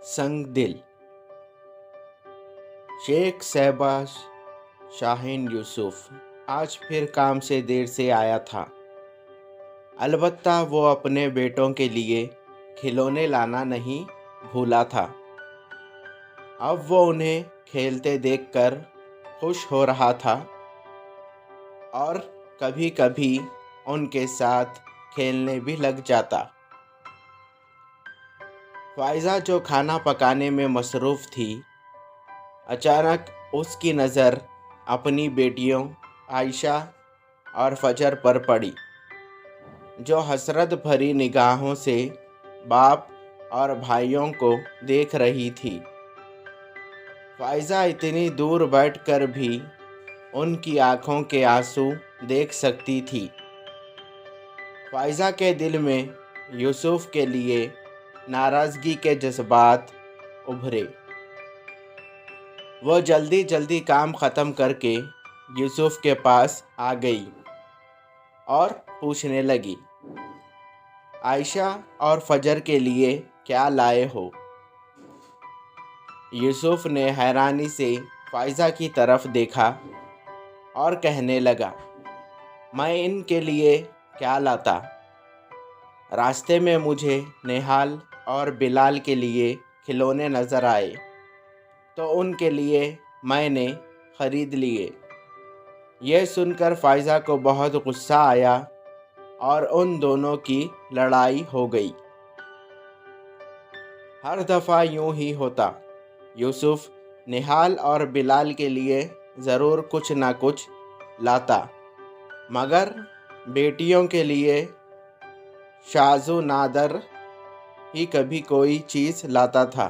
संग दिल। शेख शहबाज शाहीन यूसुफ आज फिर काम से देर से आया था। अलबत्ता वो अपने बेटों के लिए खिलौने लाना नहीं भूला था। अब वो उन्हें खेलते देखकर खुश हो रहा था और कभी कभी उनके साथ खेलने भी लग जाता। फ़ाइज़ा जो खाना पकाने में मसरूफ़ थी, अचानक उसकी नज़र अपनी बेटियों आयशा और फजर पर पड़ी, जो हसरत भरी निगाहों से बाप और भाइयों को देख रही थी। फ़ाइज़ा इतनी दूर बैठकर भी उनकी आंखों के आंसू देख सकती थी। फ़ाइज़ा के दिल में यूसुफ के लिए नाराज़गी के जज्बात उभरे। वो जल्दी जल्दी काम ख़त्म करके यूसुफ के पास आ गई और पूछने लगी, आयशा और फजर के लिए क्या लाए हो? यूसुफ ने हैरानी से फ़ाइज़ा की तरफ देखा और कहने लगा, मैं इनके लिए क्या लाता? रास्ते में मुझे नेहाल और बिलाल के लिए खिलौने नज़र आए, तो उनके लिए मैंने ख़रीद लिए। यह सुनकर फ़ाइज़ा को बहुत गुस्सा आया और उन दोनों की लड़ाई हो गई। हर दफ़ा यूं ही होता। यूसुफ निहाल और बिलाल के लिए ज़रूर कुछ ना कुछ लाता, मगर बेटियों के लिए शाज़ो नादर ही कभी कोई चीज़ लाता था।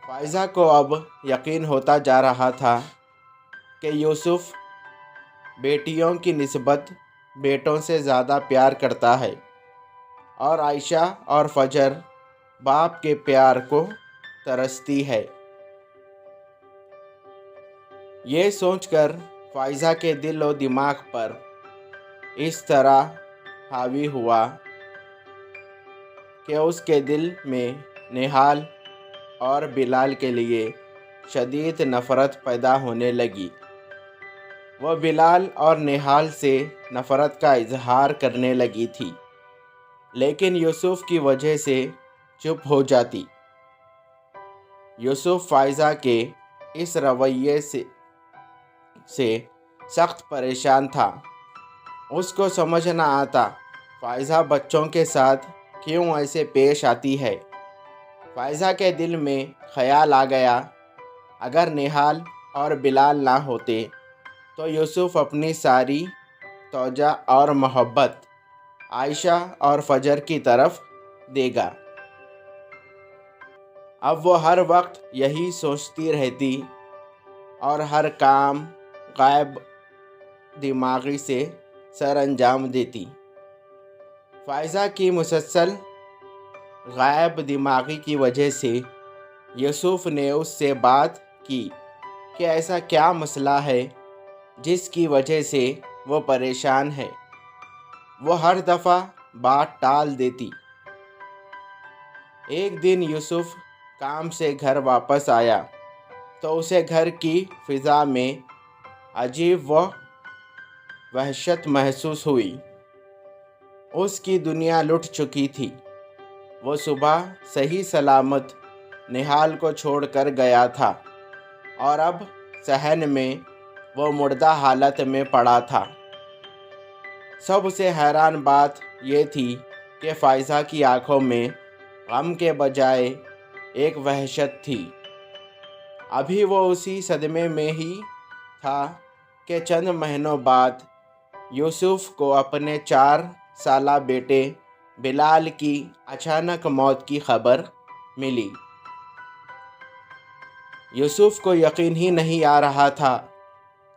फ़ाइज़ा को अब यकीन होता जा रहा था कि यूसुफ बेटियों की निस्बत बेटों से ज़्यादा प्यार करता है और आयशा और फजर बाप के प्यार को तरसती है। ये सोचकर फ़ाइज़ा के दिल और दिमाग पर इस तरह हावी हुआ कि उसके दिल में निहाल और बिलाल के लिए शदीद नफ़रत पैदा होने लगी। वह बिलाल और निहाल से नफ़रत का इजहार करने लगी थी, लेकिन यूसुफ की वजह से चुप हो जाती। यूसुफ फ़ाइज़ा के इस रवैये से सख्त परेशान था। उसको समझ न आता फ़ाइज़ा बच्चों के साथ क्यों ऐसे पेश आती है। फ़ाइज़ा के दिल में ख़याल आ गया, अगर निहाल और बिलाल ना होते तो यूसुफ अपनी सारी तवज्जो और मोहब्बत आयशा और फजर की तरफ देगा। अब वो हर वक्त यही सोचती रहती और हर काम गायब दिमागी से सर अंजाम देती। फ़ाइज़ा की मुसलसल गायब दिमागी की वजह से यूसुफ ने उससे बात की कि ऐसा क्या मसला है जिसकी वजह से वो परेशान है। वो हर दफ़ा बात टाल देती। एक दिन यूसुफ काम से घर वापस आया तो उसे घर की फ़िज़ा में अजीब व वहशत महसूस हुई। उसकी दुनिया लुट चुकी थी। वो सुबह सही सलामत निहाल को छोड़कर गया था और अब सहन में वो मुर्दा हालत में पड़ा था। सबसे हैरान बात ये थी कि फ़ाइज़ा की आंखों में गम के बजाय एक वहशत थी। अभी वो उसी सदमे में ही था कि चंद महीनों बाद यूसुफ को अपने 4 साला बेटे बिलाल की अचानक मौत की खबर मिली। यूसुफ को यकीन ही नहीं आ रहा था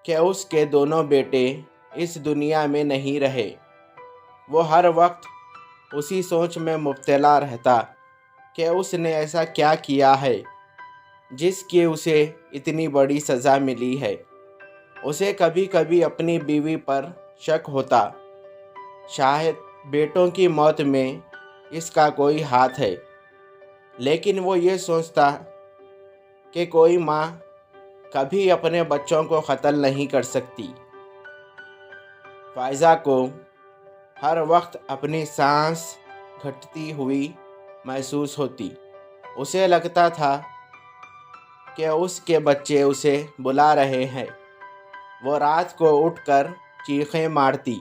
कि उसके दोनों बेटे इस दुनिया में नहीं रहे। वो हर वक्त उसी सोच में मुब्तला रहता कि उसने ऐसा क्या किया है जिसकी उसे इतनी बड़ी सज़ा मिली है। उसे कभी कभी अपनी बीवी पर शक होता, शायद बेटों की मौत में इसका कोई हाथ है। लेकिन वो ये सोचता कि कोई माँ कभी अपने बच्चों को कत्ल नहीं कर सकती। फ़ाइज़ा को हर वक्त अपनी सांस घटती हुई महसूस होती। उसे लगता था कि उसके बच्चे उसे बुला रहे हैं। वो रात को उठकर चीखें मारती।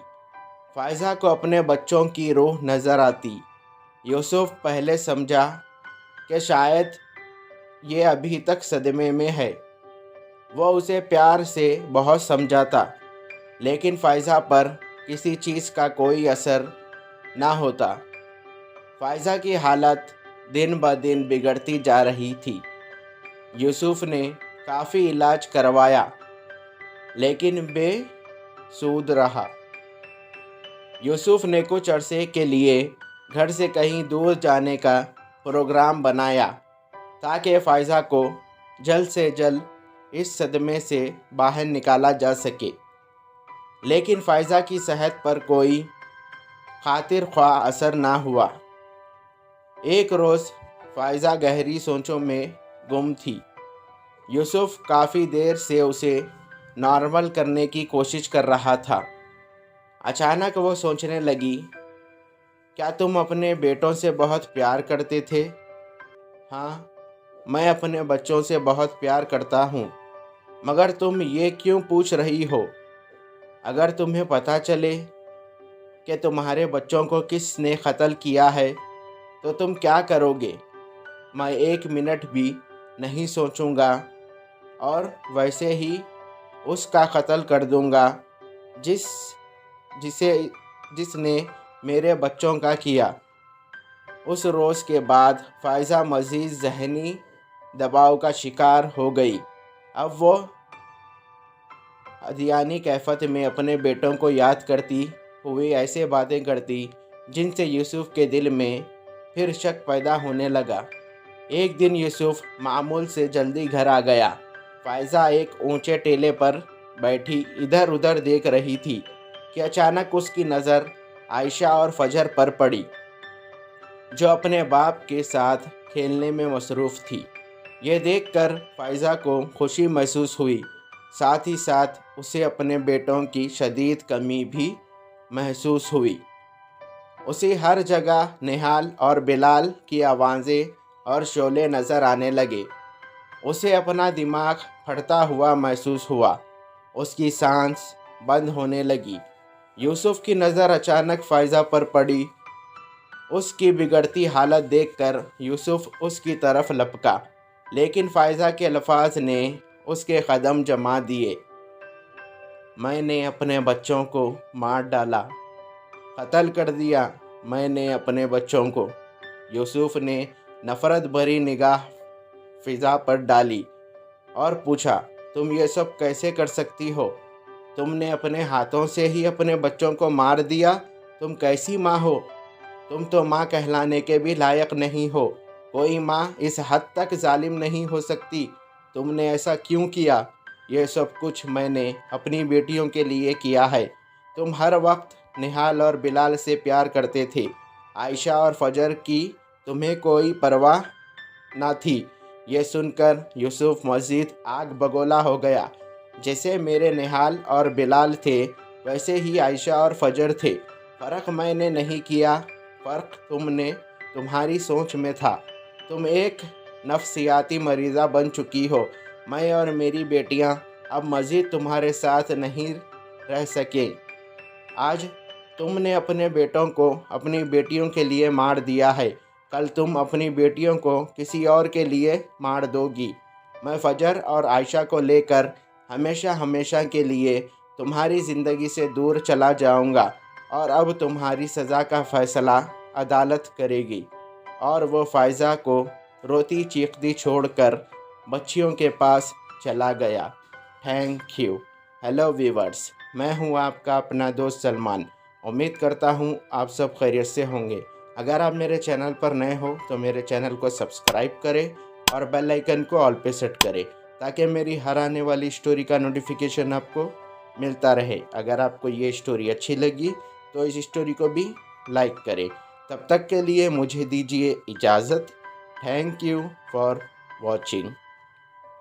फ़ाइज़ा को अपने बच्चों की रूह नज़र आती। यूसुफ पहले समझा कि शायद ये अभी तक सदमे में है। वो उसे प्यार से बहुत समझाता, लेकिन फ़ाइज़ा पर किसी चीज़ का कोई असर ना होता। फ़ाइज़ा की हालत दिन ब दिन बिगड़ती जा रही थी। यूसुफ ने काफ़ी इलाज करवाया, लेकिन बेसुध रहा। यूसुफ ने कुछ अरसे के लिए घर से कहीं दूर जाने का प्रोग्राम बनाया ताकि फ़ाइज़ा को जल्द से जल्द इस सदमे से बाहर निकाला जा सके। लेकिन फ़ाइज़ा की सेहत पर कोई खातिर ख्वाह असर ना हुआ। एक रोज़ फ़ाइज़ा गहरी सोचों में गुम थी। यूसुफ काफ़ी देर से उसे नॉर्मल करने की कोशिश कर रहा था। अचानक वो सोचने लगी, क्या तुम अपने बेटों से बहुत प्यार करते थे? हाँ, मैं अपने बच्चों से बहुत प्यार करता हूँ, मगर तुम ये क्यों पूछ रही हो? अगर तुम्हें पता चले कि तुम्हारे बच्चों को किसने कत्ल किया है तो तुम क्या करोगे? मैं 1 मिनट भी नहीं सोचूंगा और वैसे ही उसका कत्ल कर दूंगा जिसने मेरे बच्चों का किया। उस रोज़ के बाद फ़ाइज़ा मज़ीद ज़हनी दबाव का शिकार हो गई। अब वो अदियानी कैफियत में अपने बेटों को याद करती हुई ऐसे बातें करती जिनसे यूसुफ के दिल में फिर शक पैदा होने लगा। एक दिन यूसुफ मामूल से जल्दी घर आ गया। फ़ाइज़ा एक ऊंचे टीले पर बैठी इधर उधर देख रही थी कि अचानक उसकी नज़र आयशा और फजर पर पड़ी, जो अपने बाप के साथ खेलने में मसरूफ़ थी। ये देखकर फ़ाइज़ा को खुशी महसूस हुई, साथ ही साथ उसे अपने बेटों की शदीद कमी भी महसूस हुई। उसे हर जगह निहाल और बिलाल की आवाज़ें और शोले नज़र आने लगे। उसे अपना दिमाग फटता हुआ महसूस हुआ। उसकी सांस बंद होने लगी। यूसुफ की नज़र अचानक फ़ाइज़ा पर पड़ी। उसकी बिगड़ती हालत देखकर यूसुफ उसकी तरफ लपका, लेकिन फ़ाइज़ा के अल्फाज ने उसके कदम जमा दिए। मैंने अपने बच्चों को मार डाला, कत्ल कर दिया मैंने अपने बच्चों को। यूसुफ ने नफ़रत भरी निगाह फ़िज़ा पर डाली और पूछा, तुम ये सब कैसे कर सकती हो? तुमने अपने हाथों से ही अपने बच्चों को मार दिया। तुम कैसी माँ हो? तुम तो माँ कहलाने के भी लायक नहीं हो। कोई माँ इस हद तक जालिम नहीं हो सकती। तुमने ऐसा क्यों किया? ये सब कुछ मैंने अपनी बेटियों के लिए किया है। तुम हर वक्त निहाल और बिलाल से प्यार करते थे। आयशा और फजर की तुम्हें कोई परवाह ना थी। ये सुनकर यूसुफ मज़ीद आग बगोला हो गया। जैसे मेरे निहाल और बिलाल थे, वैसे ही आयशा और फजर थे। फ़र्क मैंने नहीं किया, फ़र्क तुम्हारी सोच में था। तुम एक नफ्सियाती मरीज़ा बन चुकी हो। मैं और मेरी बेटियां अब मज़ीद तुम्हारे साथ नहीं रह सके। आज तुमने अपने बेटों को अपनी बेटियों के लिए मार दिया है, कल तुम अपनी बेटियों को किसी और के लिए मार दोगी। मैं फजर और आयशा को लेकर हमेशा हमेशा के लिए तुम्हारी ज़िंदगी से दूर चला जाऊंगा और अब तुम्हारी सज़ा का फ़ैसला अदालत करेगी। और वो फ़ाइज़ा को रोती चीखती छोड़कर बच्चियों के पास चला गया। Thank you. हेलो व्यूवर्स, मैं हूँ आपका अपना दोस्त सलमान। उम्मीद करता हूँ आप सब खैरियत से होंगे। अगर आप मेरे चैनल पर नए हो तो मेरे चैनल को सब्सक्राइब करें और बेल आइकन को ऑल पे सेट करें ताकि मेरी हर आने वाली स्टोरी का नोटिफिकेशन आपको मिलता रहे। अगर आपको ये स्टोरी अच्छी लगी तो इस स्टोरी को भी लाइक करें। तब तक के लिए मुझे दीजिए इजाज़त। Thank you for watching.